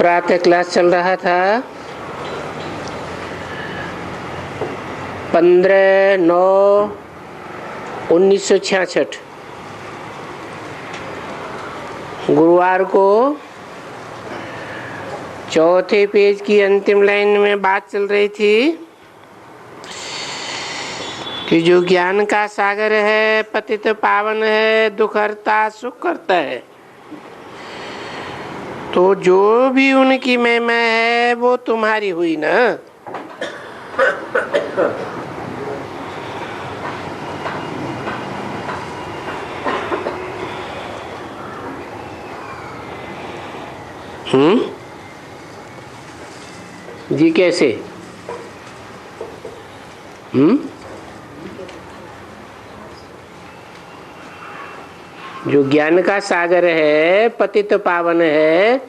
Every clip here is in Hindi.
प्रातः क्लास चल रहा था 15/9/1966 गुरुवार को चौथे पेज की अंतिम लाइन में बात चल रही थी कि जो ज्ञान का सागर है, पतित पावन है, दुख हरता सुख करता है, तो जो भी उनकी महिमा है वो तुम्हारी हुई ना। जी कैसे? जो ज्ञान का सागर है, पतित पावन है,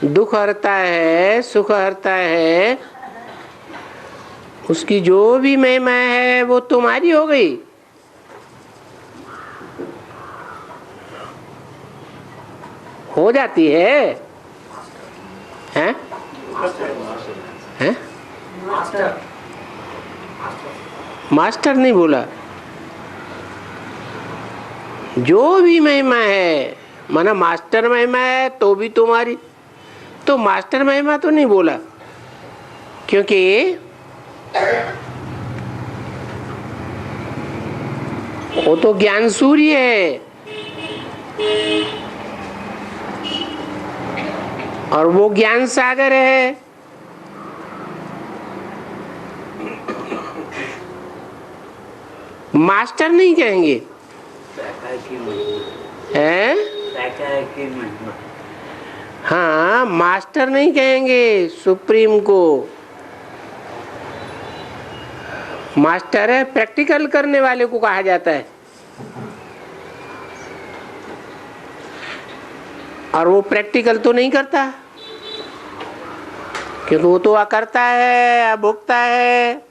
दुख हरता है, सुख हरता है, उसकी जो भी महिमा है वो तुम्हारी हो गई। हो जाती है, हैं? हैं? मास्टर नहीं बोला, जो भी महिमा है, माना मास्टर महिमा है तो भी तुम्हारी, तो मास्टर महिमा तो नहीं बोला, क्योंकि वो तो ज्ञान सूर्य है और वो ज्ञान सागर है। मास्टर नहीं कहेंगे हैं? हाँ, मास्टर नहीं कहेंगे सुप्रीम को। मास्टर है, प्रैक्टिकल करने वाले को कहा जाता है, और वो प्रैक्टिकल तो नहीं करता, क्योंकि वो तो अकर्ता है, अभोक्ता है।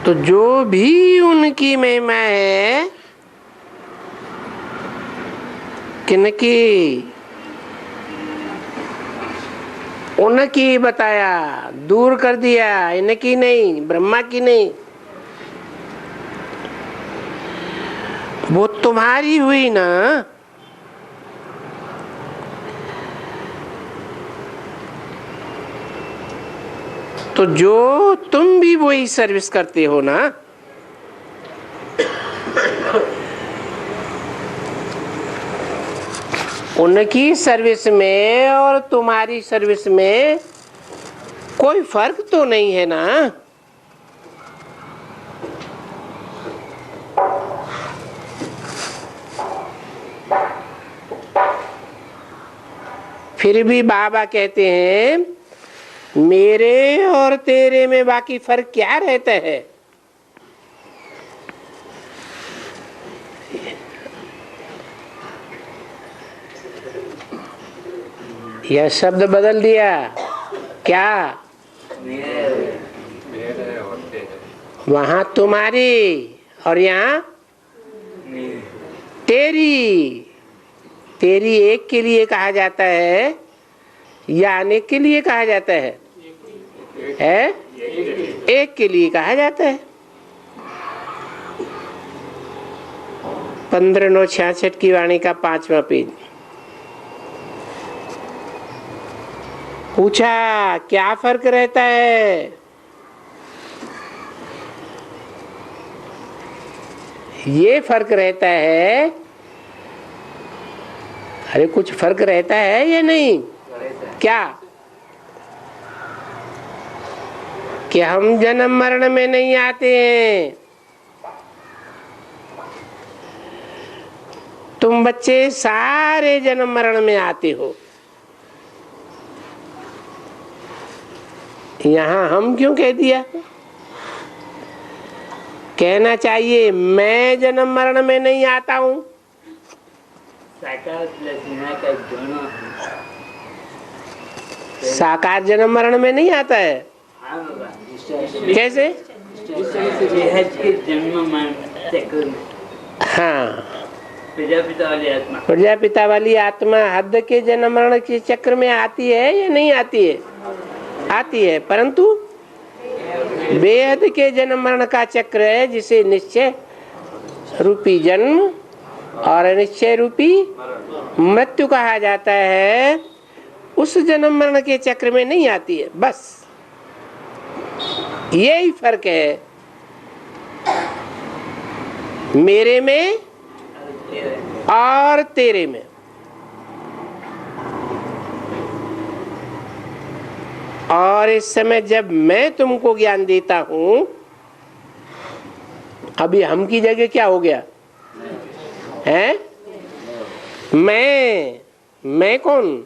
तो जो भी उनकी महिमा है, किनकी? उनकी बताया, दूर कर दिया, इनकी नहीं, ब्रह्मा की नहीं, वो तुम्हारी हुई ना। तो जो तुम भी वही सर्विस करते हो ना, उनकी सर्विस में और तुम्हारी सर्विस में कोई फर्क तो नहीं है ना। फिर भी बाबा कहते हैं मेरे और तेरे में बाकी फर्क क्या रहता है? यह शब्द बदल दिया क्या? वहां तुम्हारी और यहाँ तेरी। तेरी एक के लिए कहा जाता है या अनेक के लिए कहा जाता है? एक के लिए कहा जाता है। 15/9/66 की वाणी का 5वां पेज। पूछा क्या फर्क रहता है? ये फर्क रहता है। अरे कुछ फर्क रहता है या नहीं? क्या? कि हम जन्म मरण में नहीं आते हैं। तुम बच्चे सारे जन्म मरण में आते हो। यहाँ हम क्यों कह दिया? कहना चाहिए मैं जन्म मरण में नहीं आता हूँ। साकार जन्म मरण में नहीं आता है। कैसे? जन्म हाँ, प्रजापिता वाली आत्मा हद के जन्म मरण के चक्र में आती है या नहीं आती है? आती है, परंतु बेहद के जन्म मरण का चक्र है, जिसे निश्चय रूपी जन्म और अनिश्चय रूपी मृत्यु कहा जाता है। उस जन्म मरण के चक्र में नहीं आती है, बस यही फर्क है मेरे में और तेरे में। और इस समय जब मैं तुमको ज्ञान देता हूं, अभी हम की जगह क्या हो गया है? मैं कौन?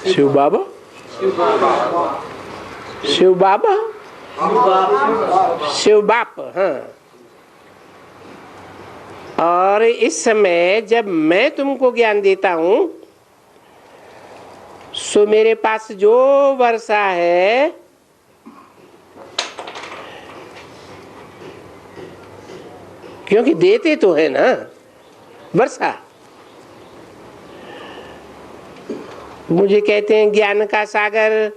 शिव बाबा। शिव बाबा, शिव बाप। हाँ, और इस समय जब मैं तुमको ज्ञान देता हूं, सो मेरे पास जो वर्षा है क्योंकि देते तो है ना वर्षा। मुझे कहते हैं ज्ञान का सागर,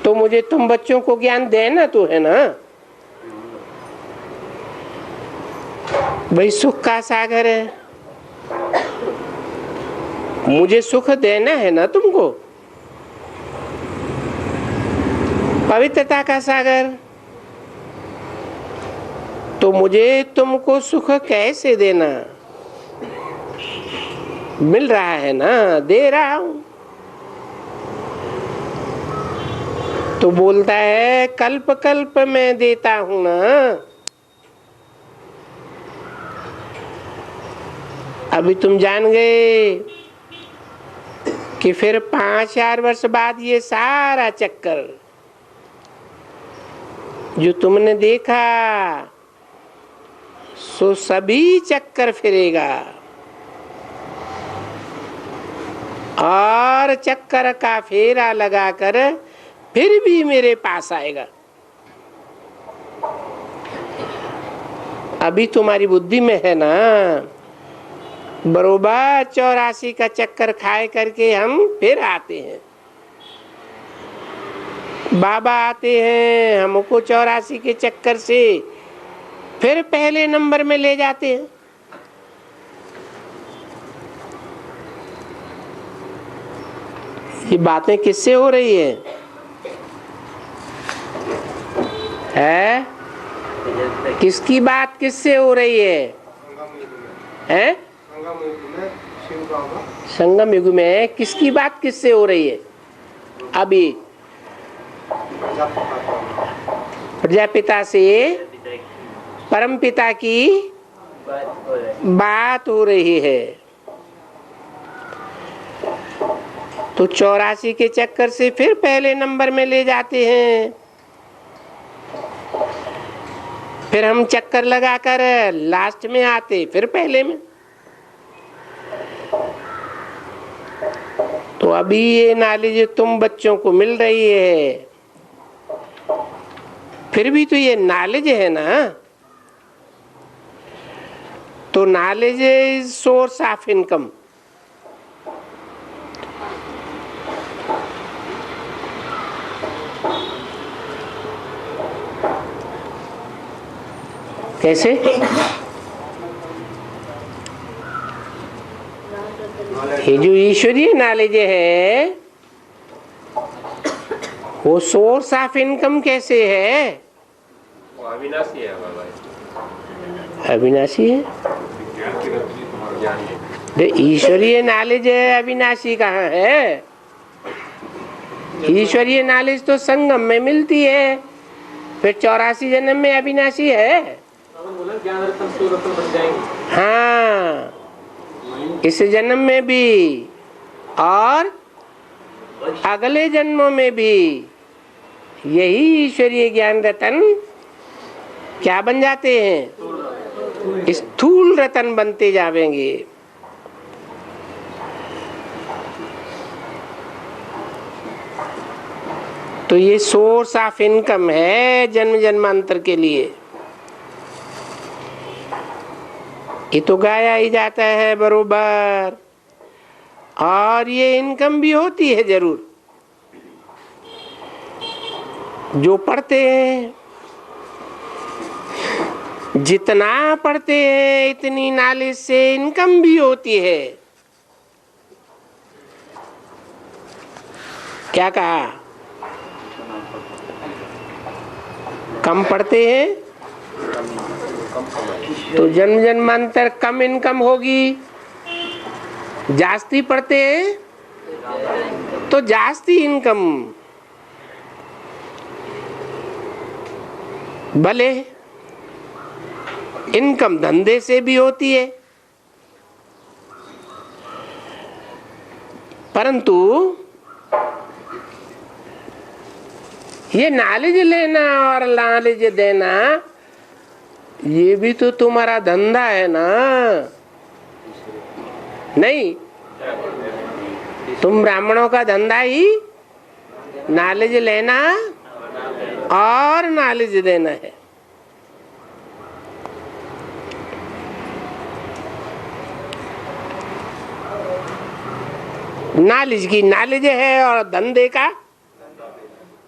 तो मुझे तुम बच्चों को ज्ञान देना तो है ना। भाई सुख का सागर है, मुझे सुख देना है ना तुमको। पवित्रता का सागर, तो मुझे तुमको सुख कैसे देना? मिल रहा है ना, दे रहा हूं। तो बोलता है कल्प कल्प में देता हूं ना। अभी तुम जान गए कि फिर 5-4 वर्ष बाद ये सारा चक्कर जो तुमने देखा, सो सभी चक्कर फिरेगा और चक्कर का फेरा लगाकर फिर भी मेरे पास आएगा। अभी तुम्हारी बुद्धि में है ना, बरोबर 84 का चक्कर खाए करके हम फिर आते हैं। बाबा आते हैं, हमको 84 के चक्कर से फिर पहले नंबर में ले जाते हैं। ये बातें किससे हो रही है? किसकी बात किससे हो रही है? संगम युग में किसकी बात किससे हो रही है? अभी प्रजापिता से परमपिता की बात हो रही है। तो 84 के चक्कर से फिर पहले नंबर में ले जाते हैं। फिर हम चक्कर लगाकर लास्ट में आते, फिर पहले में। तो अभी ये नॉलेज तुम बच्चों को मिल रही है, फिर भी तो ये नॉलेज है ना। तो knowledge is source of income. कैसे? ये जो ईश्वरीय नॉलेज है वो सोर्स ऑफ इनकम कैसे है? वो अविनाशी है बाबा। अविनाशी है। ईश्वरीय नॉलेज है, अविनाशी कहाँ है? ईश्वरीय नॉलेज तो संगम में मिलती है, फिर 84 जन्म में अविनाशी है। हाँ, इस जन्म में भी और अगले जन्मों में भी यही ईश्वरीय ज्ञान रतन क्या बन जाते हैं? स्थूल रतन बनते जावेंगे। तो ये सोर्स ऑफ इनकम है जन्म जन्मांतर के लिए। ये तो गाया ही जाता है बरोबर, और ये इनकम भी होती है जरूर। जो पढ़ते हैं, जितना पढ़ते हैं इतनी नॉलेज से इनकम भी होती है। क्या कहा? कम पढ़ते हैं तो जन्म जन्मांतर कम इनकम होगी, जास्ती पढ़ते हैं तो जास्ती इनकम। भले इनकम धंधे से भी होती है, परंतु ये नॉलेज लेना और नॉलेज देना ये भी तो तुम्हारा धंधा है ना? नहीं, तुम ब्राह्मणों का धंधा ही नॉलेज लेना और नॉलेज देना है। नॉलेज की नॉलेज है और धंधे का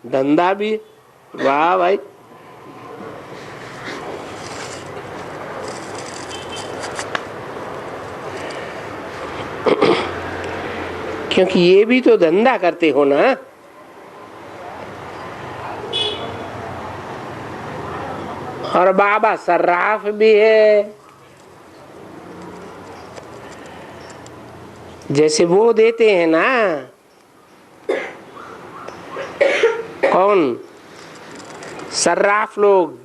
धंधा भी। वाह भाई, क्योंकि ये भी तो धंधा करते हो ना। और बाबा सर्राफ भी है, जैसे वो देते हैं ना। कौन? सर्राफ लोग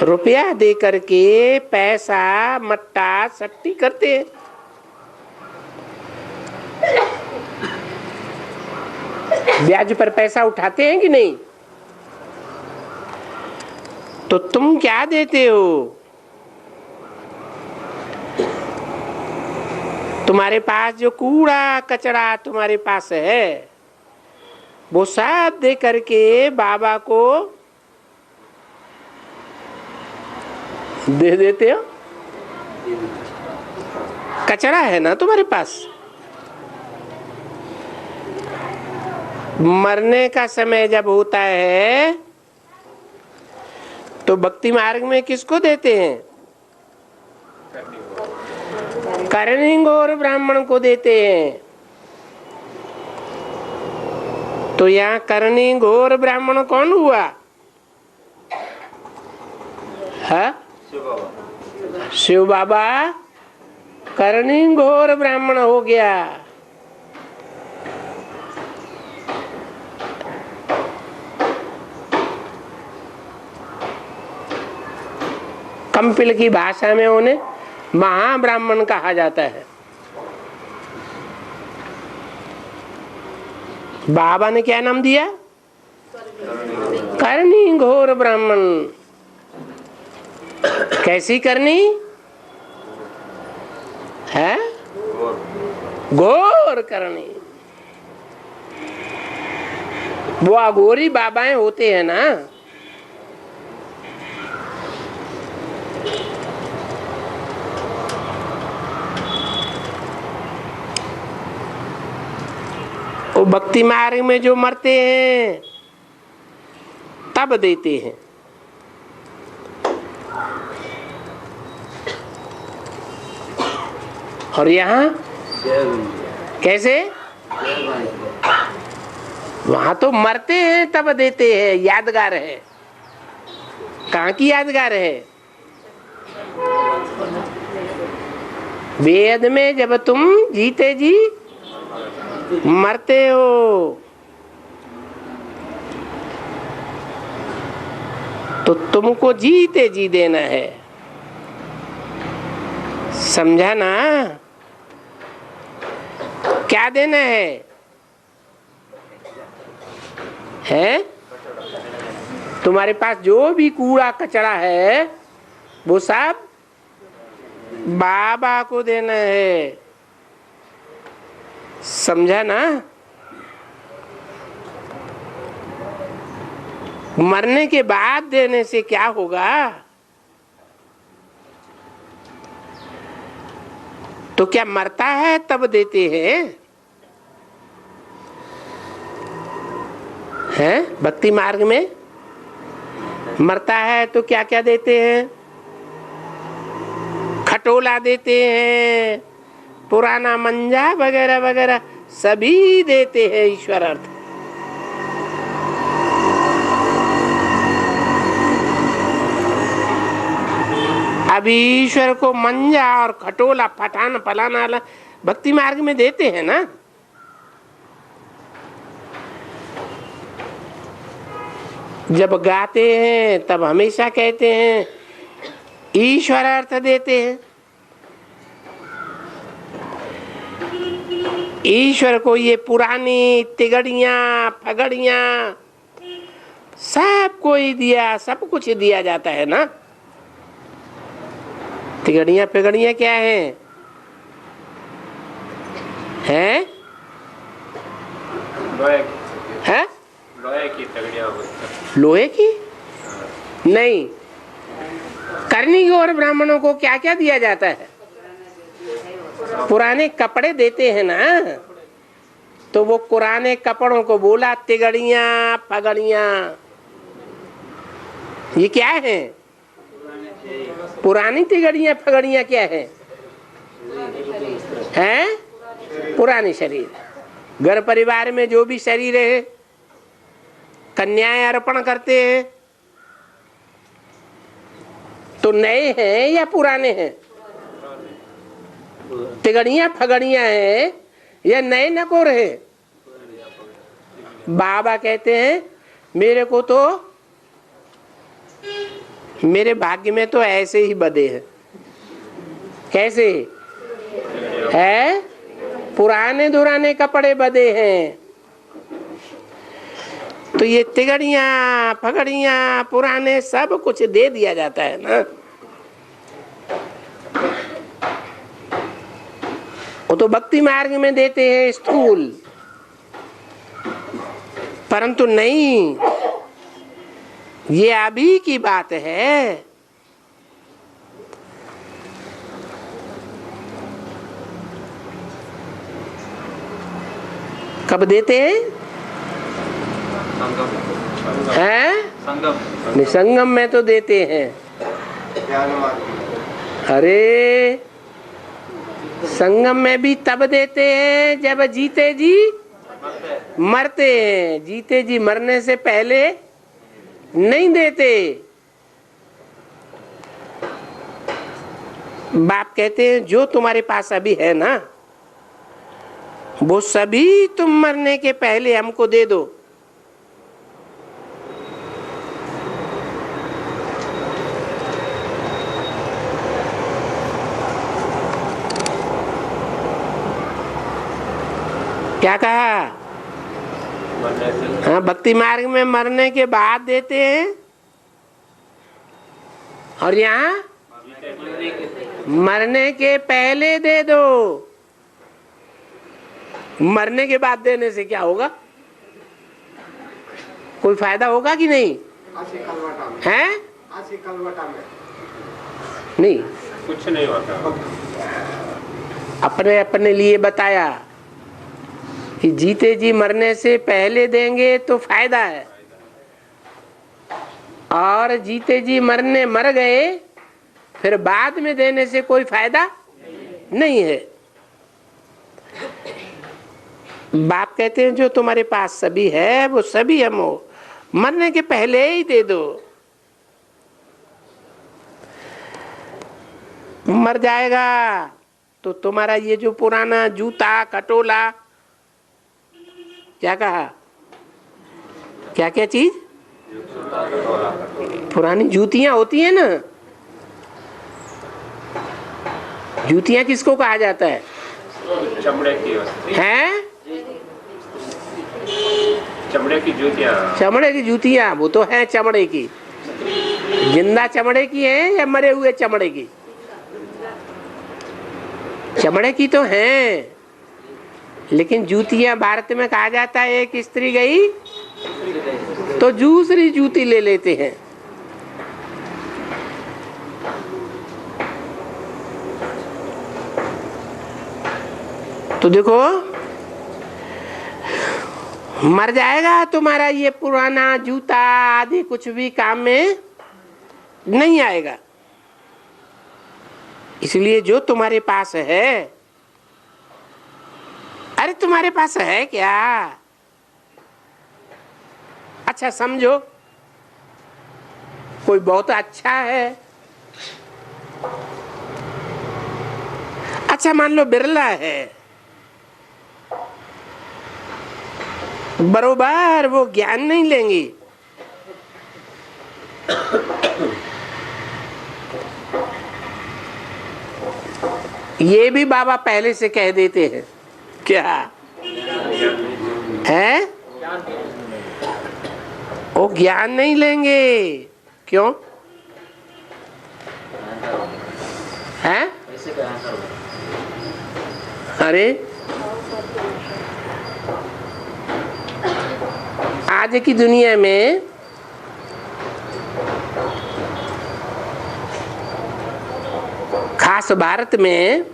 रुपया दे करके पैसा मट्टा सट्टी करते हैं। ब्याज पर पैसा उठाते हैं कि नहीं? तो तुम क्या देते हो? तुम्हारे पास जो कूड़ा कचरा तुम्हारे पास है वो सब दे करके बाबा को दे देते हो। कचरा है ना तुम्हारे पास। मरने का समय जब होता है तो भक्ति मार्ग में किसको देते हैं? करणी गौर ब्राह्मण को देते हैं। तो यहाँ करणी गौर ब्राह्मण कौन हुआ? है शिव बाबा करणी गौर ब्राह्मण हो गया। कंपिल की भाषा में उन्हें महाब्राह्मण कहा जाता है। बाबा ने क्या नाम दिया? करणी घोर ब्राह्मण। कैसी करनी है? घोर करनी। वो अघोरी बाबाएं होते हैं ना। वो भक्ति मार्ग में जो मरते हैं तब देते हैं। और यहाँ कैसे? वहां तो मरते हैं तब देते हैं। यादगार है। कहाँ की यादगार है? वेद में जब तुम जीते जी मरते हो तो तुमको जीते जी देना है। समझा ना? क्या देना है? तुम्हारे पास जो भी कूड़ा कचरा है वो सब बाबा को देना है। समझा ना? मरने के बाद देने से क्या होगा? तो क्या मरता है तब देते हैं? भक्ति मार्ग में मरता है तो क्या क्या देते हैं? खटोला देते हैं, पुराना मंजा वगैरह वगैरह सभी देते हैं ईश्वर अर्थ। अभी ईश्वर को मंजा और खटोला फटाना फलाना भक्ति मार्ग में देते हैं ना। जब गाते हैं तब हमेशा कहते हैं ईश्वर अर्थ देते हैं। ईश्वर को ये पुरानी तिगड़ियां फगड़ियां सब कोई दिया, सब कुछ दिया जाता है ना। तिगड़ियां फिगड़ियां क्या हैं? हैं? है? लोहे की तगड़ियां होती। लोहे की नहीं, करनी और ब्राह्मणों को क्या क्या दिया जाता है? पुराने कपड़े देते हैं ना। तो वो पुराने कपड़ों को बोला तिगड़ियां फगड़ियां। ये क्या है? पुरानी तिगड़ियां फगड़ियां क्या है? हैं? पुरानी शरीर। घर परिवार में जो भी शरीर है कन्याएं अर्पण करते हैं तो नए हैं या पुराने हैं? तिगड़ियां फगड़ियां हैं या नए नकोर है? बाबा कहते हैं मेरे को तो, मेरे भाग्य में तो ऐसे ही बदे हैं। कैसे है? पुराने दुराने कपड़े बदे हैं। तो ये तिगड़ियां फगड़ियां पुराने सब कुछ दे दिया जाता है ना। वो तो भक्ति मार्ग में देते हैं स्थूल, परंतु नहीं, ये अभी की बात है। कब देते हैं? संगम। संगम में तो देते हैं। अरे संगम में भी तब देते हैं जब जीते जी मरते हैं। जीते जी मरने से पहले नहीं देते। बाप कहते हैं जो तुम्हारे पास अभी है ना वो सभी तुम मरने के पहले हमको दे दो। क्या कहा? हाँ, भक्ति मार्ग में मरने के बाद देते हैं और यहाँ मरने के पहले दे दो। मरने के बाद देने से क्या होगा? कोई फायदा होगा कि नहीं? हैं? नहीं, कुछ नहीं होता। अपने अपने लिए बताया कि जीते जी मरने से पहले देंगे तो फायदा है, और जीते जी मरने मर गए फिर बाद में देने से कोई फायदा नहीं है। बाप कहते हैं जो तुम्हारे पास सभी है वो सभी हम हो, मरने के पहले ही दे दो। मर जाएगा तो तुम्हारा ये जो पुराना जूता खटोला, क्या कहा, क्या क्या चीज, पुरानी जूतियां होती है ना। जूतियां किसको कहा जाता है? चमड़े की हैं? चमड़े की जूतियां। चमड़े की जूतियां वो तो है चमड़े की। जिंदा चमड़े की है या मरे हुए चमड़े की? चमड़े की तो है, लेकिन जूतियां भारत में कहा जाता है एक स्त्री गई तो दूसरी जूती ले लेते हैं। तो देखो, मर जाएगा तुम्हारा ये पुराना जूता आदि, कुछ भी काम में नहीं आएगा। इसलिए जो तुम्हारे पास है, अरे तुम्हारे पास है क्या, अच्छा समझो, कोई बहुत अच्छा है, अच्छा मान लो बिरला है, बरोबर वो ज्ञान नहीं लेंगे। ये भी बाबा पहले से कह देते हैं क्या है, वो ज्ञान नहीं लेंगे। क्यों है? अरे आज की दुनिया में खास भारत में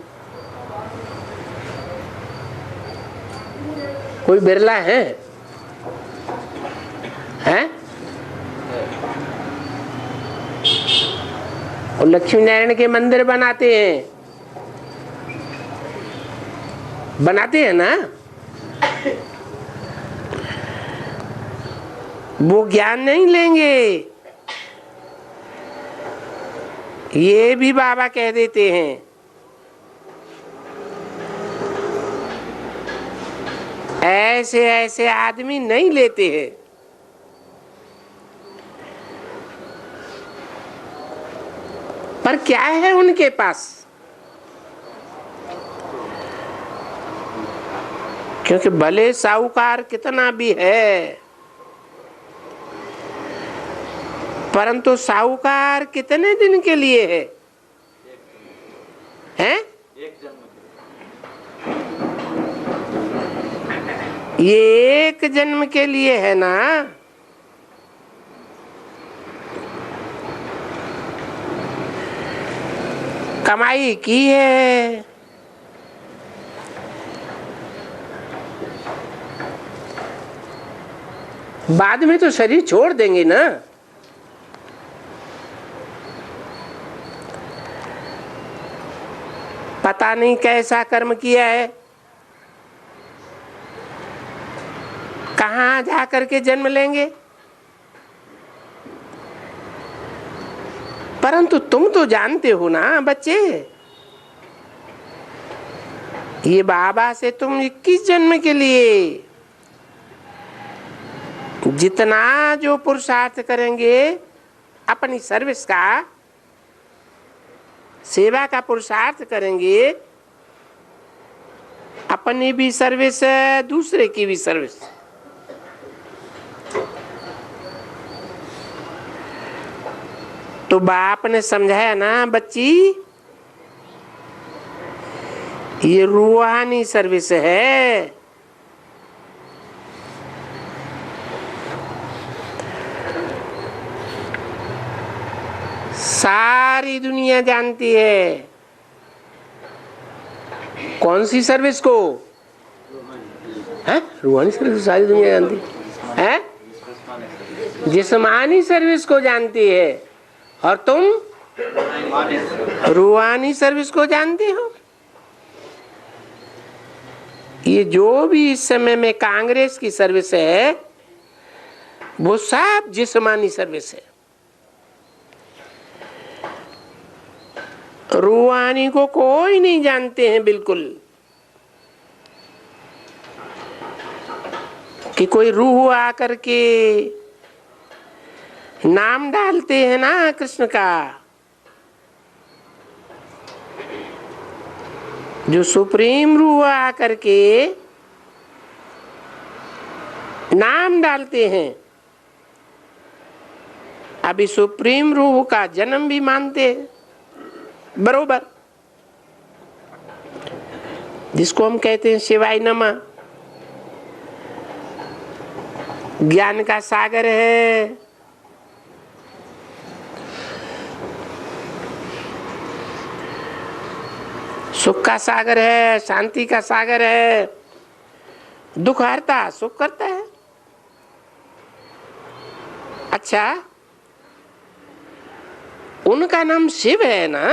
कोई बिरला है? और लक्ष्मी नारायण के मंदिर बनाते हैं ना, वो ज्ञान नहीं लेंगे। ये भी बाबा कह देते हैं। ऐसे ऐसे आदमी नहीं लेते हैं। पर क्या है उनके पास? क्योंकि भले साहूकार कितना भी है, परंतु साहूकार कितने दिन के लिए है? हैं? ये एक जन्म के लिए है ना। कमाई की है, बाद में तो शरीर छोड़ देंगे ना। पता नहीं कैसा कर्म किया है, कहाँ जा करके जन्म लेंगे। परंतु तुम तो जानते हो ना बच्चे, ये बाबा से तुम 21 जन्म के लिए जितना जो पुरुषार्थ करेंगे, अपनी सर्विस का, सेवा का पुरुषार्थ करेंगे, अपनी भी सर्विस, दूसरे की भी सर्विस। तो बाप ने समझाया ना बच्ची, ये रूहानी सर्विस है। सारी दुनिया जानती है। कौन सी सर्विस को? है रूहानी सर्विस सारी दुनिया जानती है, जिस्मानी सर्विस को जानती है, और तुम रूहानी सर्विस को जानते हो। ये जो भी इस समय में कांग्रेस की सर्विस है, वो सब जिस्मानी सर्विस है। रूहानी को कोई नहीं जानते हैं बिल्कुल, कि कोई रूह आकर के नाम डालते हैं ना कृष्ण का। जो सुप्रीम रूह आकर के नाम डालते हैं, अभी सुप्रीम रूह का जन्म भी मानते हैं बरोबर, जिसको हम कहते हैं शिवाय नमः। ज्ञान का सागर है, सुख का सागर है, शांति का सागर है, दुख हरता सुख करता है। अच्छा, उनका नाम शिव है ना,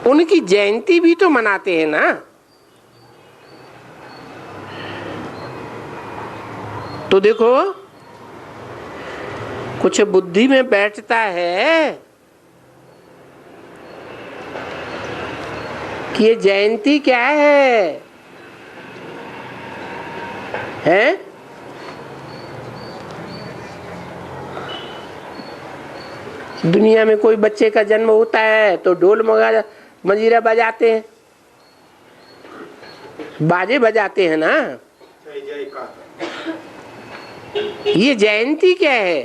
उनकी जयंती भी तो मनाते हैं ना। तो देखो, कुछ बुद्धि में बैठता है कि ये जयंती क्या है? दुनिया में कोई बच्चे का जन्म होता है तो ढोल मंजीरा बजाते हैं, बाजे बजाते हैं ना। ये जयंती क्या है?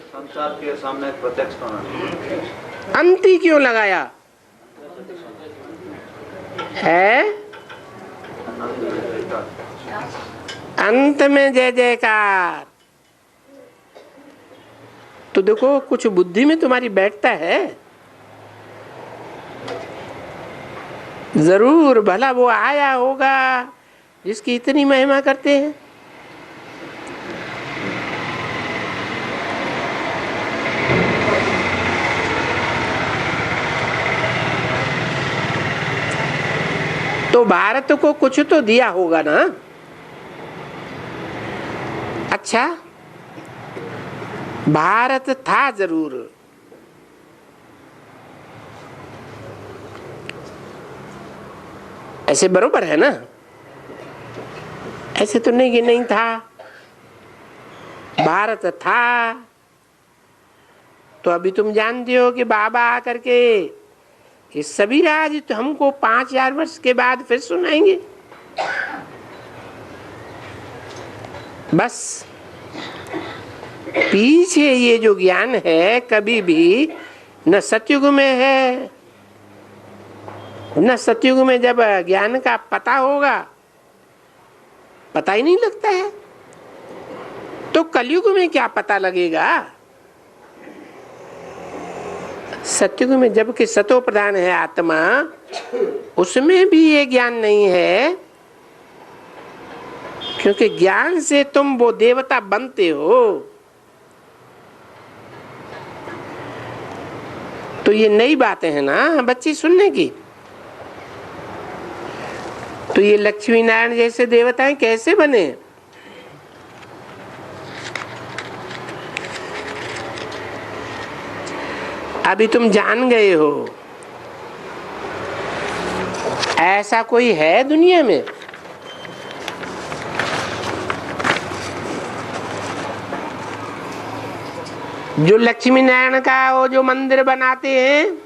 संसार के सामने प्रत्यक्ष होना। अंती क्यों लगाया है? अंत में जय जयकार। तो देखो, कुछ बुद्धि में तुम्हारी बैठता है जरूर, भला वो आया होगा जिसकी इतनी महिमा करते हैं। तो भारत को कुछ तो दिया होगा ना। अच्छा, भारत था जरूर, ऐसे बरोबर है ना? ऐसे तो नहीं कि नहीं था, भारत था। तो अभी तुम जानते हो कि बाबा आकर के ये सभी राज तो हमको 5000 वर्ष के बाद फिर सुनाएंगे। बस पीछे ये जो ज्ञान है कभी भी न सतयुग में है, न सतयुग में जब ज्ञान का पता होगा, पता ही नहीं लगता है, तो कलयुग में क्या पता लगेगा? सतयुग में जबकि सतो प्रधान है आत्मा, उसमें भी ये ज्ञान नहीं है, क्योंकि ज्ञान से तुम वो देवता बनते हो। तो ये नई बातें हैं ना बच्ची सुनने की। तो ये लक्ष्मी नारायण जैसे देवताएं कैसे बने? अभी तुम जान गए हो। ऐसा कोई है दुनिया में? जो लक्ष्मी नारायण का वो जो मंदिर बनाते हैं,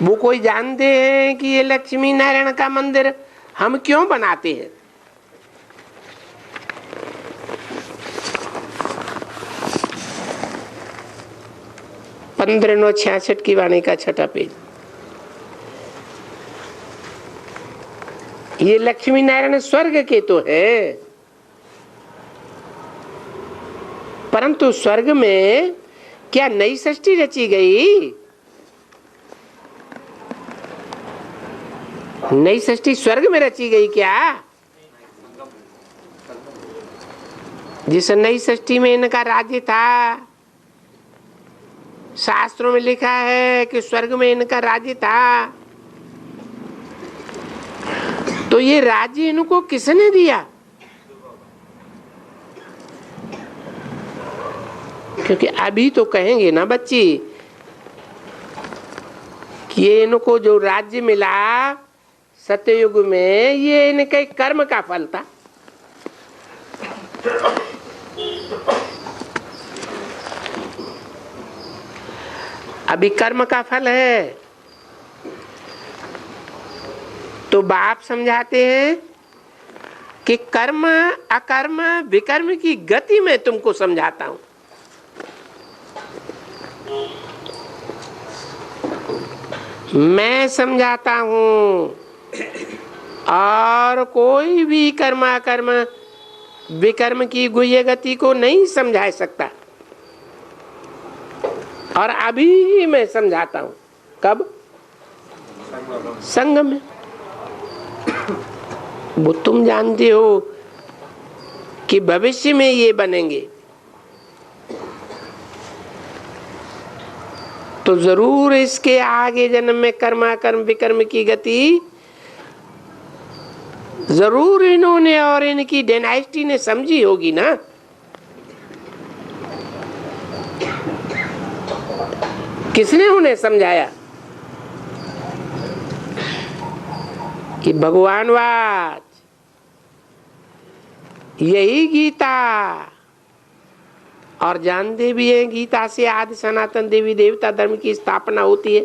वो कोई जानते हैं कि ये लक्ष्मी नारायण का मंदिर हम क्यों बनाते हैं? पंद्रह 66 की वाणी का 6ठा पेज। ये लक्ष्मी नारायण स्वर्ग के तो है, परंतु स्वर्ग में क्या नई सृष्टि रची गई? नई सृष्टि स्वर्ग में रची गई क्या? जिस नई सृष्टि में इनका राज्य था, शास्त्रों में लिखा है कि स्वर्ग में इनका राज्य था, तो ये राज्य इनको किसने दिया? क्योंकि अभी तो कहेंगे ना बच्ची कि ये इनको जो राज्य मिला सत्ययुग में, ये इनके कर्म का फल था। अभी कर्म का फल है। तो बाप समझाते हैं कि कर्म अकर्म विकर्म की गति में तुमको समझाता हूं। मैं समझाता हूं, और कोई भी कर्म अकर्म विकर्म की गुह्य गति को नहीं समझा सकता। और अभी मैं समझाता हूं। कब? संगम में। वो तुम जानते हो कि भविष्य में ये बनेंगे, तो जरूर इसके आगे जन्म में कर्माकर्म विकर्म की गति जरूर इन्होंने और इनकी डायनेस्टी ने समझी होगी ना। किसने उन्हें समझाया कि भगवानवाद यही गीता, और जानते भी हैं गीता से आदि सनातन देवी देवता धर्म की स्थापना होती है।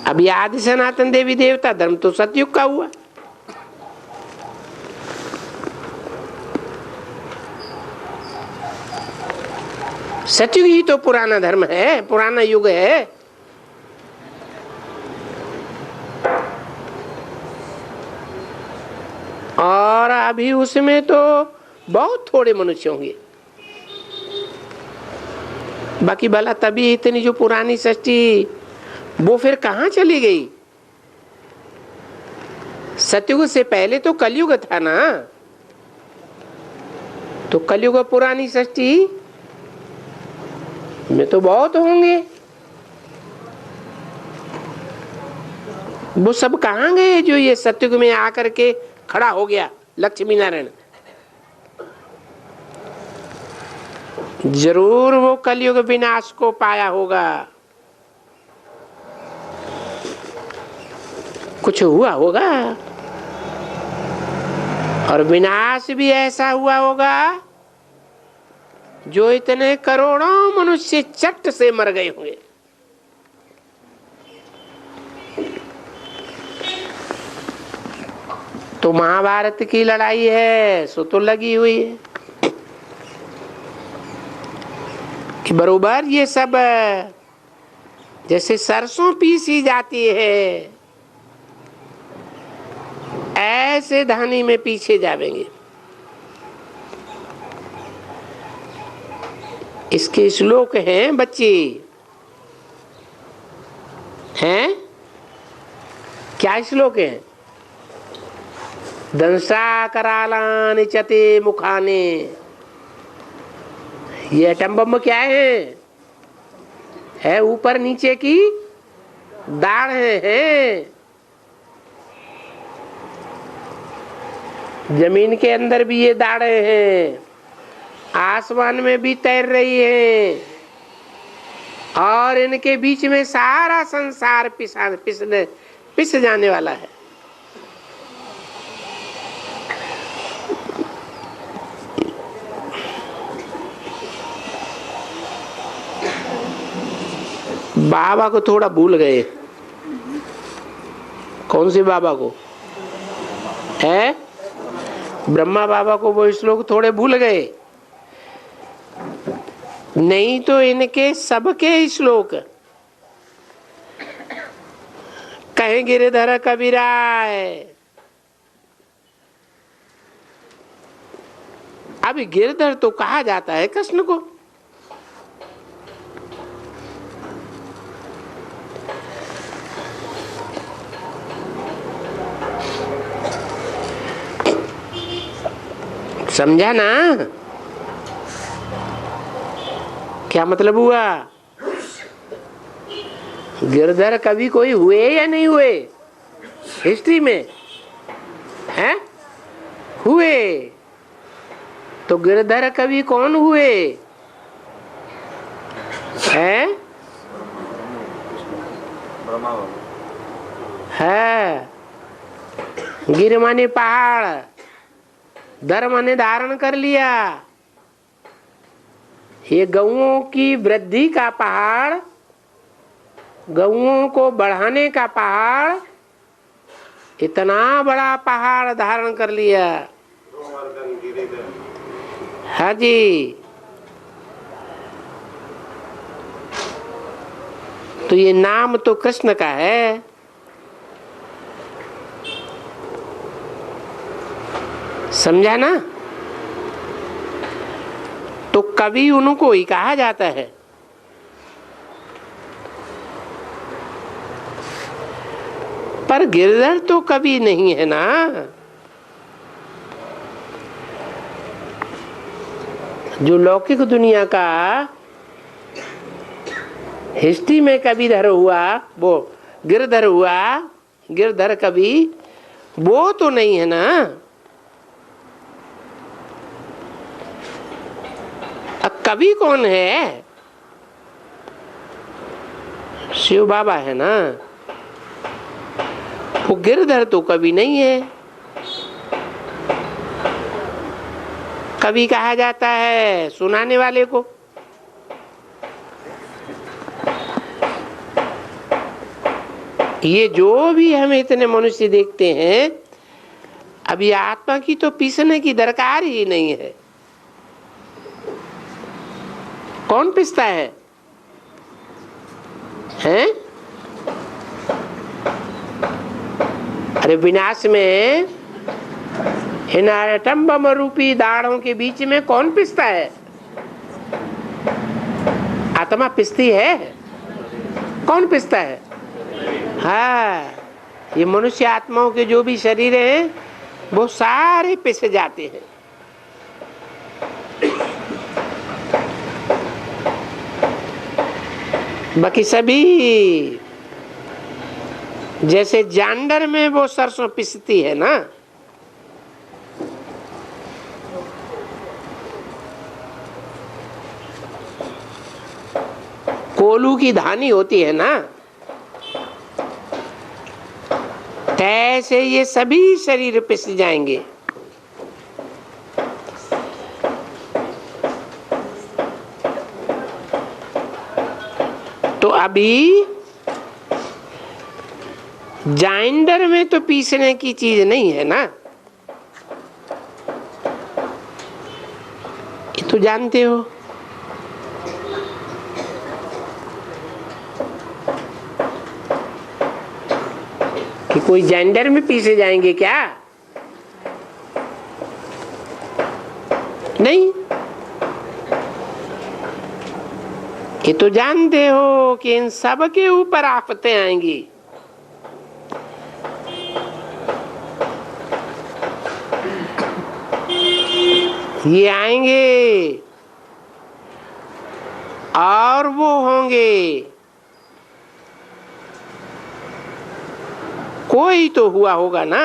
अभी आदि सनातन देवी देवता धर्म तो सतयुग का हुआ। सतयुग ही तो पुराना धर्म है, पुराना युग है। और अभी उसमें तो बहुत थोड़े मनुष्य होंगे। बाकी भला तभी इतनी जो पुरानी सृष्टि वो फिर कहां चली गई? सतयुग से पहले तो कलयुग था ना, तो कलयुग पुरानी सृष्टि में तो बहुत होंगे। वो सब कहां गए जो ये सतयुग में आकर के खड़ा हो गया? लक्ष्मी नारायण जरूर वो कलयुग विनाश को पाया होगा, कुछ हुआ होगा, और विनाश भी ऐसा हुआ होगा जो इतने करोड़ों मनुष्य चट से मर गए होंगे। तो महाभारत की लड़ाई है सो तो लगी हुई है कि बरोबर ये सब जैसे सरसों पीसी जाती है ऐसे धानी में पीछे जावेंगे। इसके श्लोक हैं बच्चे, हैं क्या श्लोक है? दंसा करालानि चते मुखाने। ये एटम बम क्या है ऊपर नीचे की दाढ़ है। जमीन के अंदर भी ये दाढ़े हैं, आसमान में भी तैर रही है, और इनके बीच में सारा संसार पिस जाने वाला है। बाबा को थोड़ा भूल गए। कौन से बाबा को? है ब्रह्मा बाबा को वो श्लोक थोड़े भूल गए। नहीं तो इनके सबके श्लोक कहे गिरधर कबीराय। अभी गिरधर तो कहा जाता है कृष्ण को। समझा ना क्या मतलब हुआ? गिरधर कभी कोई हुए या नहीं हुए हिस्ट्री में? हैं हुए। तो गिरधर कवि कौन हुए? हैं है गिर माने पहाड़, धर माने धारण कर लिया। ये गौओं की वृद्धि का पहाड़, गौओं को बढ़ाने का पहाड़, इतना बड़ा पहाड़ धारण कर लिया। हाँ जी। तो ये नाम तो कृष्ण का है। समझा ना? तो कवि उनको ही कहा जाता है। पर गिरधर तो कवि नहीं है ना। जो लौकिक दुनिया का हिस्ट्री में कविधर हुआ, वो गिरधर हुआ, गिरधर कवि, वो तो नहीं है ना। अब कवि कौन है? शिव बाबा है ना। वो गिरधर तो कवि नहीं है। कवि कहा जाता है सुनाने वाले को। ये जो भी हम इतने मनुष्य देखते हैं, अभी आत्मा की तो पीसने की दरकार ही नहीं है। कौन पिसता है? हैं? अरे विनाश में इन एटम बम रूपी दाढ़ों के बीच में कौन पिसता है? आत्मा पिसती है? कौन पिसता है? हाँ, ये मनुष्य आत्माओं के जो भी शरीर हैं वो सारे पिस जाते हैं। बाकी सभी, जैसे जानवर में वो सरसों पिसती है ना, कोलू की धानी होती है ना, ऐसे ये सभी शरीर पिस जाएंगे। तो अभी जाइंडर में तो पीसने की चीज नहीं है ना, ये तो जानते हो। कि कोई जेंडर में पीसे जाएंगे क्या? नहीं। ये तो जानते हो कि इन सब के ऊपर आफतें आएंगी। ये आएंगे और वो होंगे। कोई तो हुआ होगा ना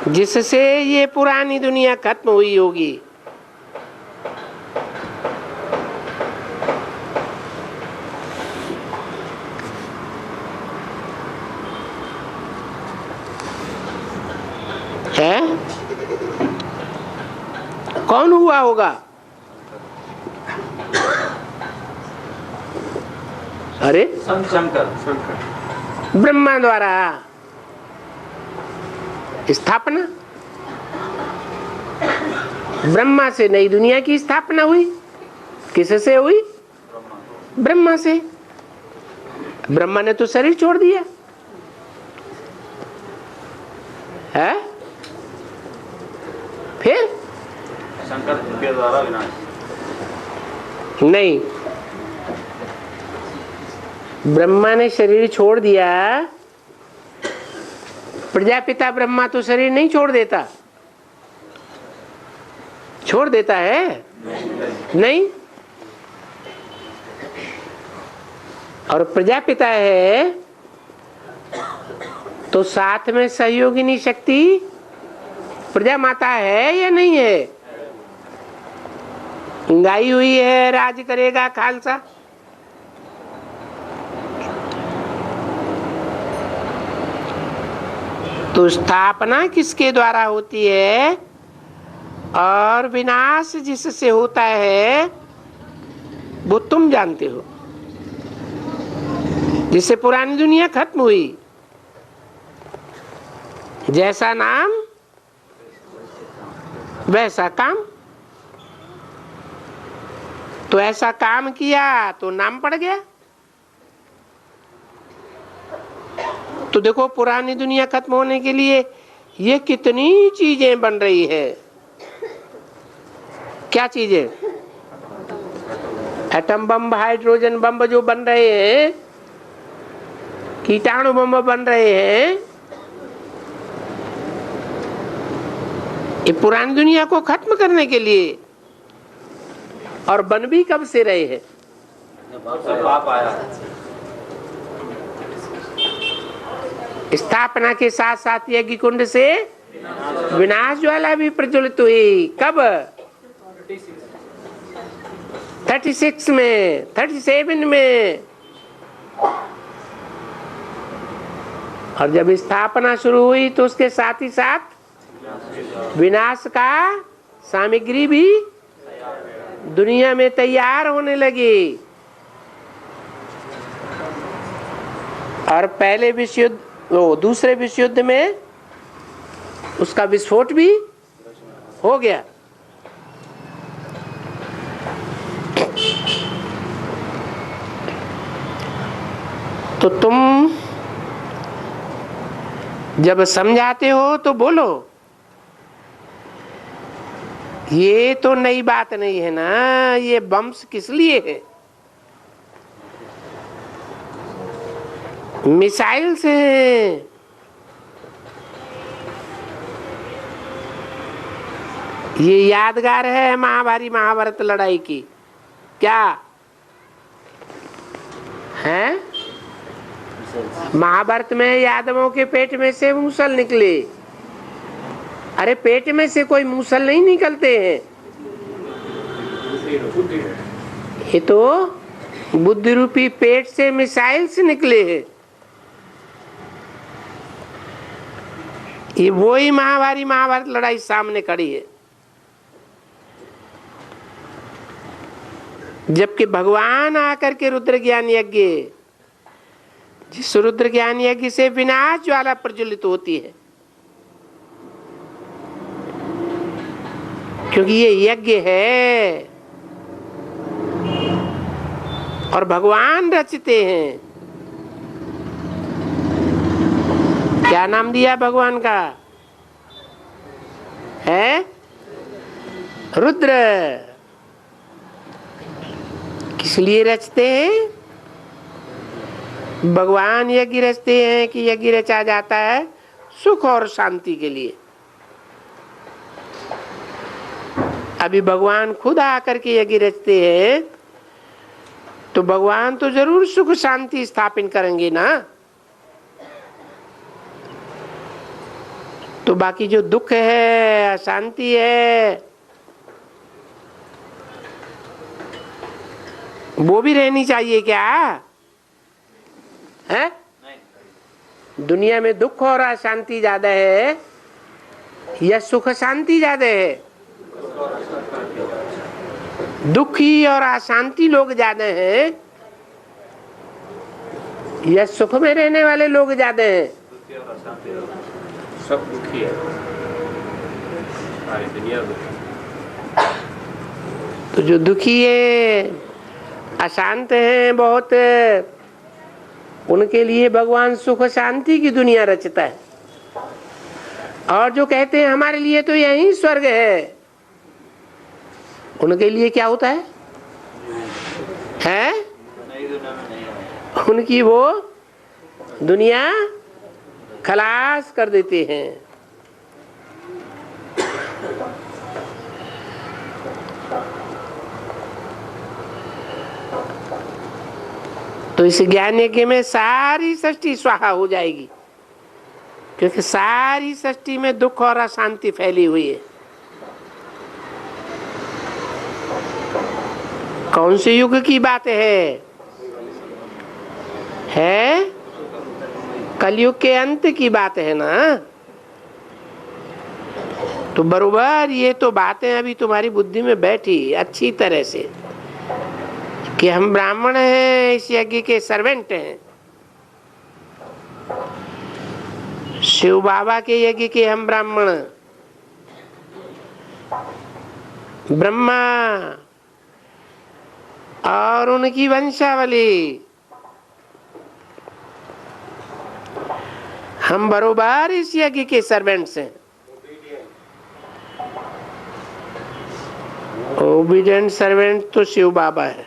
जिससे ये पुरानी दुनिया खत्म हुई होगी। है? कौन हुआ होगा? अरे शंकर ब्रह्मा द्वारा स्थापना। ब्रह्मा से नई दुनिया की स्थापना हुई। किससे हुई? ब्रह्मा से। ब्रह्मा ने तो शरीर छोड़ दिया है। फिर शंकर के द्वारा विनाश नहीं, ब्रह्मा ने शरीर छोड़ दिया। प्रजापिता ब्रह्मा तो शरीर नहीं छोड़ देता। छोड़ देता है? नहीं। और प्रजापिता है तो साथ में सहयोगिनी शक्ति प्रजा माता है या नहीं है? गाई हुई है, राज करेगा खालसा। तो स्थापना किसके द्वारा होती है और विनाश जिससे होता है वो तुम जानते हो। जिससे पुरानी दुनिया खत्म हुई, जैसा नाम वैसा काम। तो ऐसा काम किया तो नाम पड़ गया। तो देखो पुरानी दुनिया खत्म होने के लिए ये कितनी चीजें बन रही है। क्या चीजें? एटम बम, हाइड्रोजन बम जो बन रहे हैं, कीटाणु बम बन रहे हैं, ये पुरानी दुनिया को खत्म करने के लिए। और बन भी कब से रहे हैं? पाप आया। स्थापना के साथ साथ यज्ञ कुंड से विनाश ज्वाला भी प्रज्वलित हुई। कब? 36 में, 37 में। और जब स्थापना शुरू हुई तो उसके साथ ही साथ विनाश का सामग्री भी दुनिया में तैयार होने लगी। और पहले विश्व युद्ध, दूसरे विश्व युद्ध में उसका विस्फोट भी हो गया। तो तुम जब समझाते हो तो बोलो, ये तो नई बात नहीं है ना, ये बम्स किस लिए है? मिसाइल से। ये यादगार है महाभारत लड़ाई की। क्या है? महाभारत में यादवों के पेट में से मूसल निकले। अरे पेट में से कोई मूसल नहीं निकलते हैं, ये तो बुद्धि रूपी पेट से मिसाइल से निकले हैं। ये वही महाभारत लड़ाई सामने खड़ी है। जबकि भगवान आकर के रुद्र ज्ञान यज्ञ, जिस रुद्र ज्ञान यज्ञ से विनाश ज्वाला प्रज्वलित होती है, क्योंकि ये यज्ञ है और भगवान रचते हैं। क्या नाम दिया भगवान का? है रुद्र। किस लिए रचते हैं? भगवान यज्ञ रचते हैं कि यज्ञ रचा जाता है सुख और शांति के लिए। अभी भगवान खुद आकर के यज्ञ रचते हैं तो भगवान तो जरूर सुख शांति स्थापित करेंगे ना। तो बाकी जो दुख है, अशांति है, वो भी रहनी चाहिए क्या? है? दुनिया में दुख और अशांति ज्यादा है या सुख शांति ज्यादा है? दुखी और अशांति लोग ज्यादा हैं या सुख में रहने वाले लोग ज्यादा हैं? सब दुखी है, सारी दुनिया दुखी। तो जो दुखी है, अशांत हैं बहुत, उनके लिए भगवान सुख शांति की दुनिया रचता है। और जो कहते हैं हमारे लिए तो यही स्वर्ग है, उनके लिए क्या होता है? उनकी वो दुनिया खलास कर देते हैं। तो इस ज्ञान यज्ञ में सारी सृष्टि स्वाहा हो जाएगी, क्योंकि सारी सृष्टि में दुख और अशांति फैली हुई है। कौन से युग की बात है? कलयुग के अंत की बात है ना। तो बरोबर ये तो बातें अभी तुम्हारी बुद्धि में बैठी अच्छी तरह से कि हम ब्राह्मण हैं, इस यज्ञ के सर्वेंट हैं, शिव बाबा के यज्ञ के हम ब्राह्मण, ब्रह्मा और उनकी वंशावली, हम बरोबर इस यज्ञ के सर्वेंट्स हैं। ओबीडिएंट सर्वेंट तो शिव बाबा है,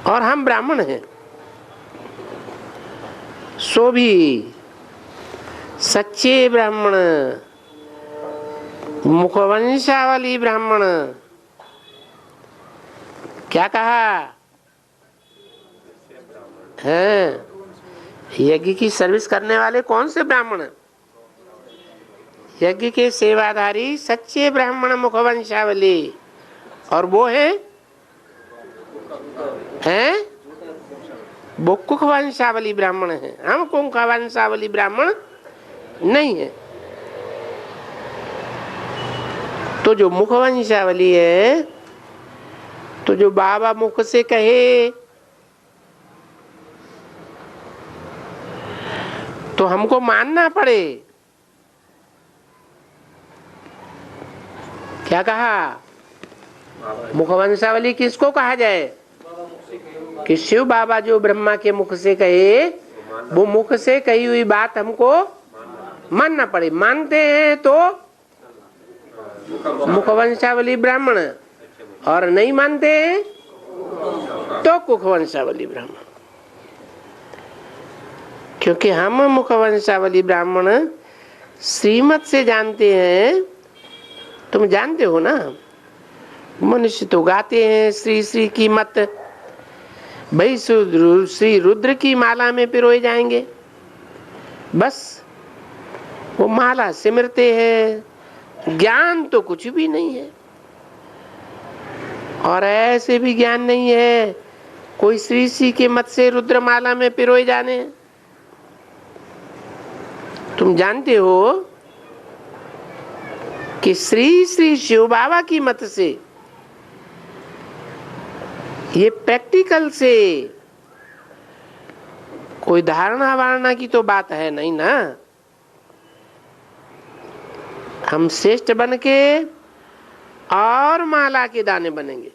और हम ब्राह्मण हैं। सो भी सच्चे ब्राह्मण, मुखवंशावली ब्राह्मण। क्या कहा है? यज्ञ की सर्विस करने वाले कौन से ब्राह्मण? यज्ञ के सेवाधारी सच्चे ब्राह्मण मुखवंशावली, और वो हैं वो कुखवंशावली ब्राह्मण हैं। हम कुखवंशावली ब्राह्मण नहीं है। तो जो मुखवंशावली है, तो जो बाबा मुख से कहे तो हमको मानना पड़े। क्या कहा? मुखवंशावली किसको कहा जाए? कि शिव बाबा जो ब्रह्मा के मुख से कहे, वो मुख से कही हुई बात हमको मानना पड़े। मानते हैं तो मुखवंशावली ब्राह्मण, और नहीं मानते हैं तो कुखवंशावली ब्राह्मण। क्योंकि हम मुखवंशावली ब्राह्मण श्रीमत से जानते हैं। तुम जानते हो ना, मनुष्य तो गाते हैं श्री श्री की मत, भाई श्री रुद्र की माला में पिरोए जाएंगे, बस वो माला सिमरते हैं। ज्ञान तो कुछ भी नहीं है, और ऐसे भी ज्ञान नहीं है कोई श्री श्री के मत से रुद्र माला में पिरोए जाने। तुम जानते हो कि श्री श्री शिव बाबा की मत से, ये प्रैक्टिकल से कोई धारणा वारणा की तो बात है नहीं ना। हम श्रेष्ठ बन के और माला के दाने बनेंगे।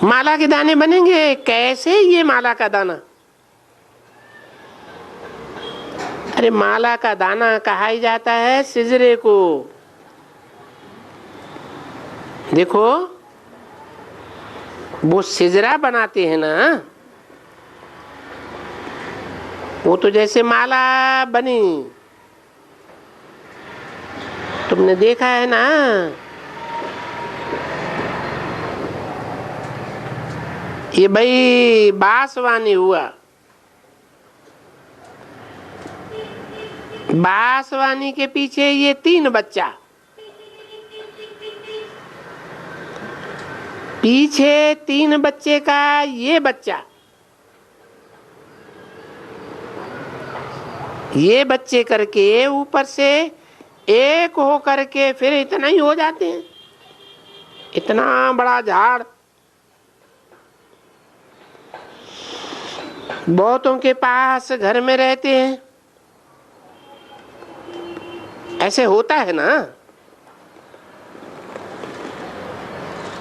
माला के दाने बनेंगे कैसे? ये माला का दाना, अरे माला का दाना कहा ही जाता है सिजरे को। देखो वो सिजरा बनाते हैं ना, वो तो जैसे माला बनी, तुमने देखा है ना। ये भाई बांसवानी हुआ, बांसवानी के पीछे ये 3 बच्चा, पीछे 3 बच्चे का ये बच्चा, ये बच्चे करके ऊपर से एक हो करके फिर इतना ही हो जाते हैं। इतना बड़ा झाड़ बहुतों के पास घर में रहते हैं। ऐसे होता है ना।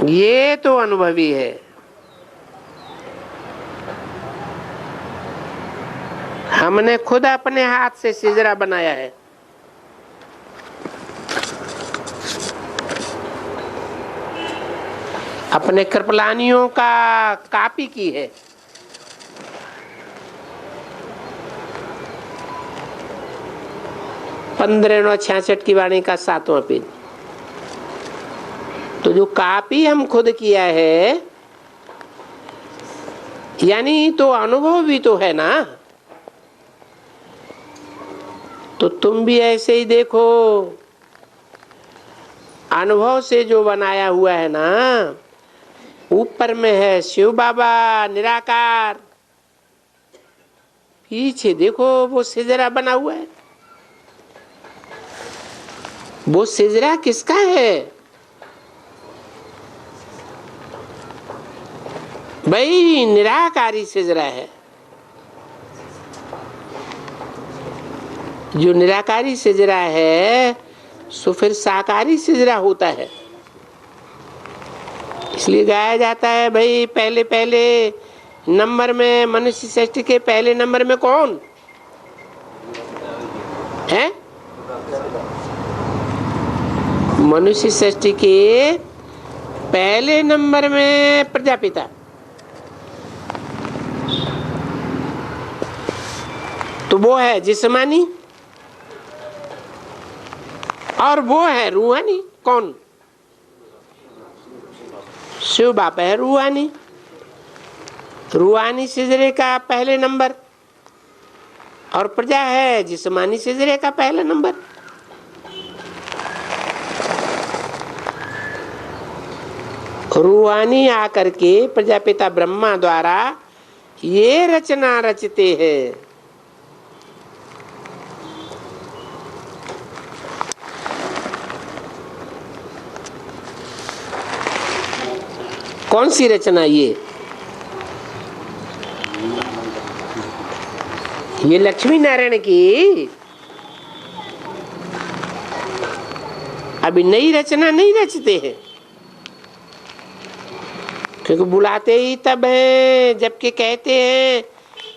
ये तो अनुभवी है। हमने खुद अपने हाथ से सिजरा बनाया है। अपने कृपलानियों का कॉपी की है। पंद्रह 66 की वाणी का 7वां पेज। तो जो कॉपी हम खुद किया है, यानी तो अनुभव भी तो है ना। तो तुम भी ऐसे ही देखो, अनुभव से जो बनाया हुआ है ना, ऊपर में है शिव बाबा निराकार, पीछे देखो वो सिजरा बना हुआ है। वो सिजरा किसका है? भाई निराकारी सिजरा है। जो निराकारी सिजरा है सो फिर साकारी सिजरा होता है। इसलिए गाया जाता है भाई पहले पहले नंबर में मनुष्य सृष्टि के पहले नंबर में कौन है? मनुष्य सृष्टि के पहले नंबर में प्रजापिता। तो वो है जिस्मानी और वो है रूहानी। कौन? शिव बाप है रूहानी। रूहानी सिजरे का पहले नंबर और प्रजा है जिस्मानी सिजरे का पहला नंबर। रूहानी आकर के प्रजापिता ब्रह्मा द्वारा ये रचना रचते हैं। कौन सी रचना? ये लक्ष्मी नारायण की अभी नई रचना नहीं रचते हैं, क्योंकि बुलाते ही तब है जबकि कहते हैं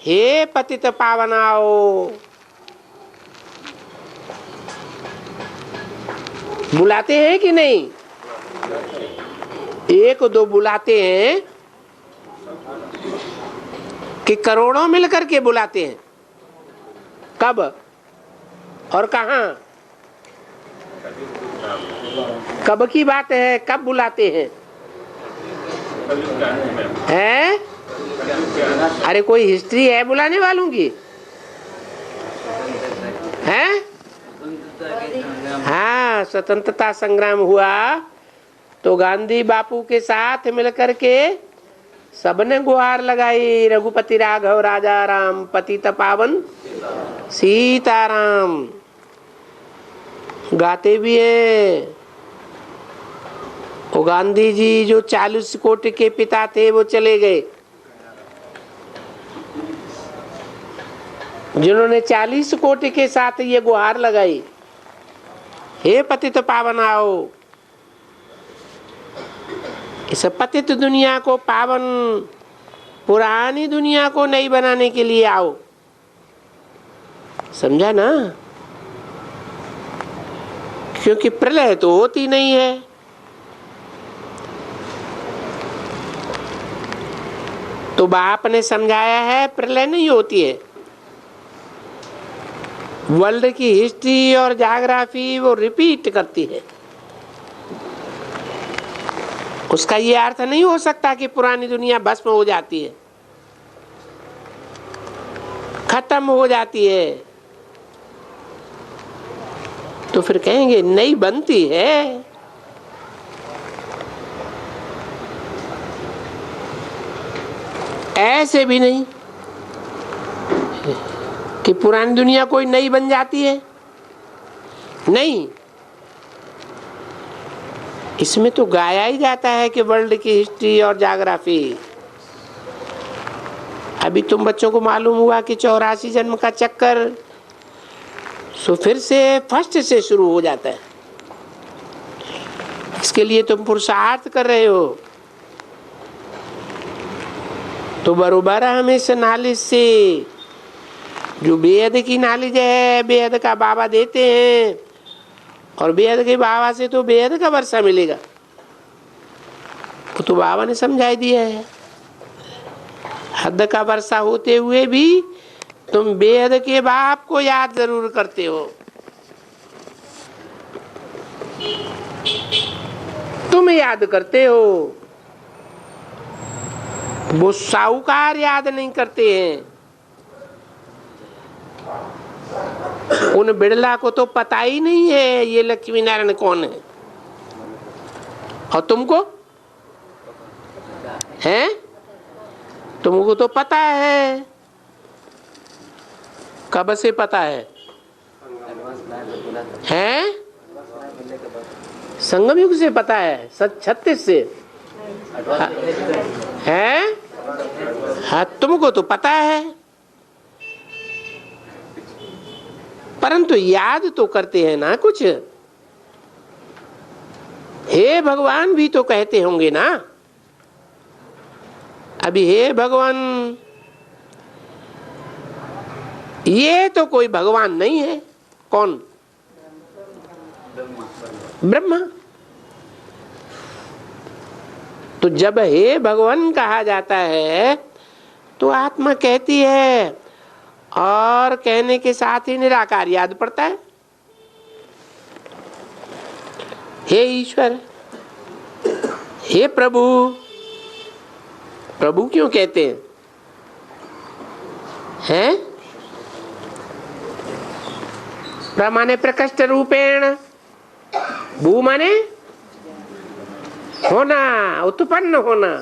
हे पतित पावनाओ। बुलाते हैं कि नहीं? एक दो बुलाते हैं कि करोड़ों मिलकर के बुलाते हैं? कब और कहां? कब की बात है? कब बुलाते हैं? हैं? अरे कोई हिस्ट्री है बुलाने वालों की? हैं? हाँ, स्वतंत्रता संग्राम हुआ तो गांधी बापू के साथ मिलकर के सबने गुहार लगाई, रघुपति राघव राजा राम पतित पावन सीताराम। गाते भी हैं। वो गांधी जी जो 40 कोटि के पिता थे वो चले गए, जिन्होंने 40 कोटि के साथ ये गुहार लगाई, हे पतित पावन आओ। इस पतित दुनिया को पावन, पुरानी दुनिया को नई बनाने के लिए आओ। समझा ना? क्योंकि प्रलय तो होती नहीं है। तो बाप ने समझाया है प्रलय नहीं होती है। वर्ल्ड की हिस्ट्री और ज्योग्राफी वो रिपीट करती है। उसका ये अर्थ नहीं हो सकता कि पुरानी दुनिया भस्म हो जाती है, खत्म हो जाती है। तो फिर कहेंगे नई बनती है। ऐसे भी नहीं कि पुरानी दुनिया कोई नई बन जाती है, नहीं। इसमें तो गाया ही जाता है कि वर्ल्ड की हिस्ट्री और ज्योग्राफी। अभी तुम बच्चों को मालूम हुआ कि 84 जन्म का चक्कर सो फिर से फर्स्ट से शुरू हो जाता है। इसके लिए तुम पुरुषार्थ कर रहे हो तो बरोबर हम इस नॉलेज से, जो बेहद की नॉलेज है, बेहद का बाबा देते हैं, और बेहद के बाबा से तो बेहद का वर्षा मिलेगा। तो बाबा ने समझाई दिया है। हद का वर्षा होते हुए भी तुम बेहद के बाप को याद जरूर करते हो। तुम याद करते हो, वो साहूकार याद नहीं करते हैं। उन बिड़ला को तो पता ही नहीं है ये लक्ष्मी नारायण कौन है। और तुमको है? तुमको तो पता है। कब से पता है? हैं? संगम युग से पता है, 36 से है। हाँ, तुमको तो पता है, परंतु याद तो करते हैं ना कुछ। हे भगवान भी तो कहते होंगे ना। अभी हे भगवान, ये तो कोई भगवान नहीं है। कौन? ब्रह्मा। तो जब हे भगवान कहा जाता है तो आत्मा कहती है, और कहने के साथ ही निराकार याद पड़ता है। हे ईश्वर, हे प्रभु। प्रभु क्यों कहते हैं? हैं? प्र माने प्रकृष्ट रूपेण, भू माने होना, उत्पन्न होना।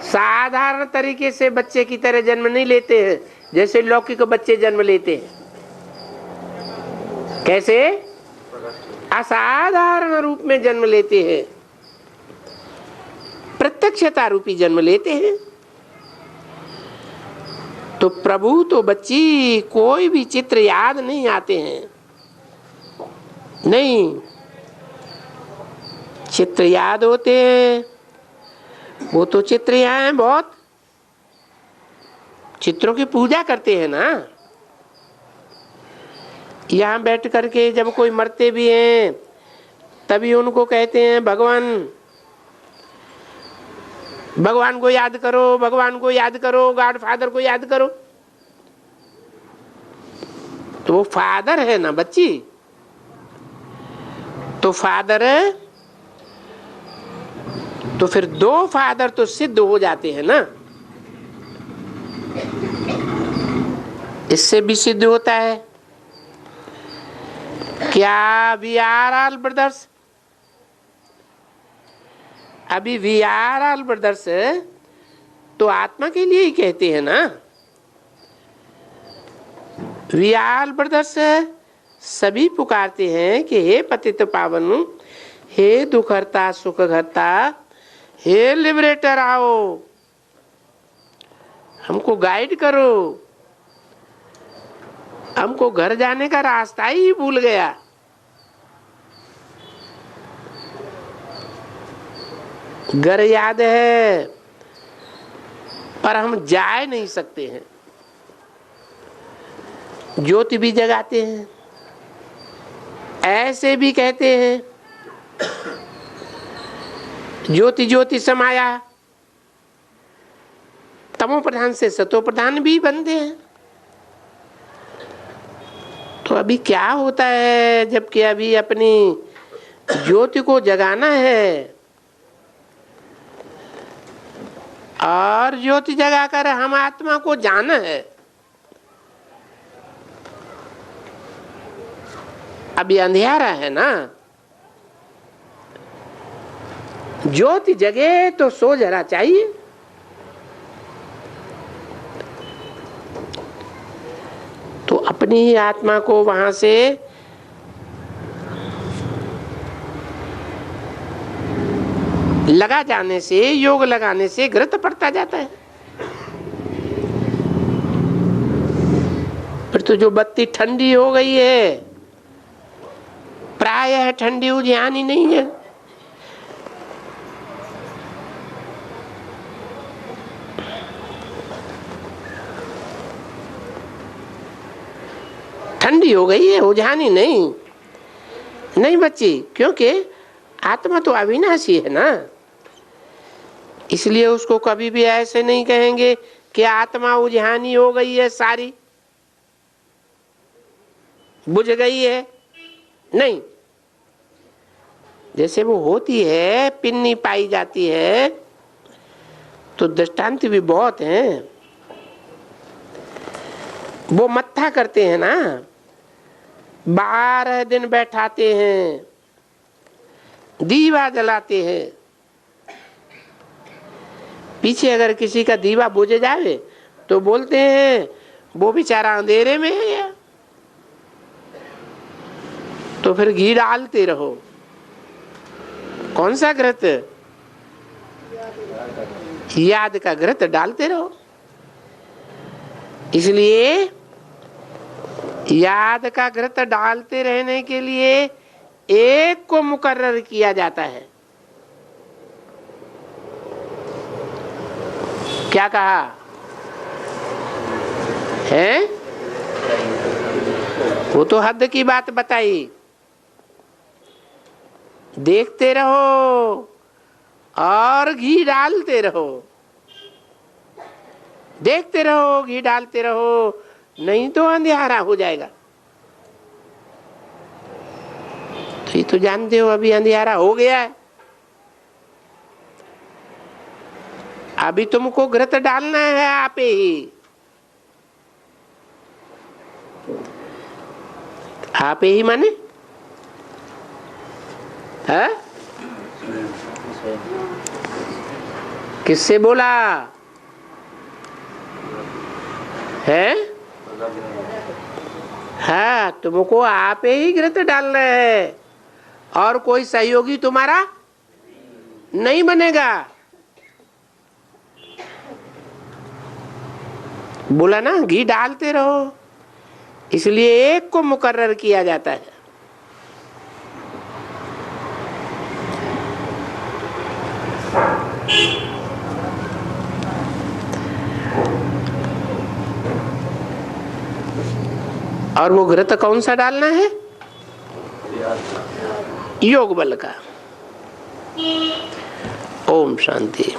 साधारण तरीके से बच्चे की तरह जन्म नहीं लेते हैं, जैसे लौकिक बच्चे जन्म लेते हैं। कैसे? असाधारण रूप में जन्म लेते हैं, प्रत्यक्षता रूपी जन्म लेते हैं। तो प्रभु तो बच्ची कोई भी चित्र याद नहीं आते हैं, नहीं। चित्र याद होते हैं, वो तो चित्र यहाँ हैं बहुत, चित्रों की पूजा करते हैं ना। यहाँ बैठ करके जब कोई मरते भी हैं तभी उनको कहते हैं भगवान, भगवान को याद करो, भगवान को याद करो, गॉड फादर को याद करो। तो वो फादर है ना बच्ची। तो फादर है तो फिर दो फादर तो सिद्ध हो जाते हैं ना। इससे भी सिद्ध होता है क्या? We are all brothers. अभी वी आर ऑल ब्रदर्स तो आत्मा के लिए ही कहते हैं ना। वी आर ब्रदर्स सभी पुकारते हैं कि हे पतित पावन, हे दुखहर्ता सुखहर्ता, हे लिबरेटर, आओ हमको गाइड करो। हमको घर जाने का रास्ता ही भूल गया। घर याद है पर हम जा नहीं सकते हैं। ज्योति भी जगाते हैं, ऐसे भी कहते हैं ज्योति ज्योति समाया। तमो प्रधान से सतो प्रधान भी बनते हैं। तो अभी क्या होता है, जबकि अभी अपनी ज्योति को जगाना है और ज्योति जगाकर हम आत्मा को जाना है। अभी अंधेरा है ना। ज्योति जगे तो सो जरा चाहिए। तो अपनी ही आत्मा को वहां से लगा जाने से, योग लगाने से घृत पड़ता जाता है। फिर तो जो बत्ती ठंडी हो गई है, प्रायः ठंडी उजियानी नहीं है। ठंडी हो गई है, उजानी नहीं। नहीं बच्ची, क्योंकि आत्मा तो अविनाशी है ना। इसलिए उसको कभी भी ऐसे नहीं कहेंगे कि आत्मा उजानी हो गई है, सारी बुझ गई है। नहीं, जैसे वो होती है, पिन्नी पाई जाती है, तो दृष्टांत भी बहुत हैं। वो मत्था करते हैं ना, 12 दिन बैठाते हैं, दीवा जलाते हैं। पीछे अगर किसी का दीवा बुझ जावे तो बोलते हैं वो बेचारा अंधेरे में है। तो फिर घी डालते रहो। कौन सा घृत? याद का घृत डालते रहो। इसलिए याद का घृत डालते रहने के लिए एक को मुकर्रर किया जाता है। क्या कहा है? वो तो हद की बात बताई। देखते रहो और घी डालते रहो, देखते रहो, घी डालते रहो, नहीं तो अंधियारा हो जाएगा। तो ये तो जानते हो अभी अंधियारा हो गया है। अभी तुमको घृत डालना है आप ही। आप ही माने है? किससे बोला है? हाँ, तुमको आप ही घृत डालना है और कोई सहयोगी तुम्हारा नहीं बनेगा। बोला ना घी डालते रहो, इसलिए एक को मुकर्रर किया जाता है। और वो घृत कौन सा डालना है? योग बल का। ओम शांति।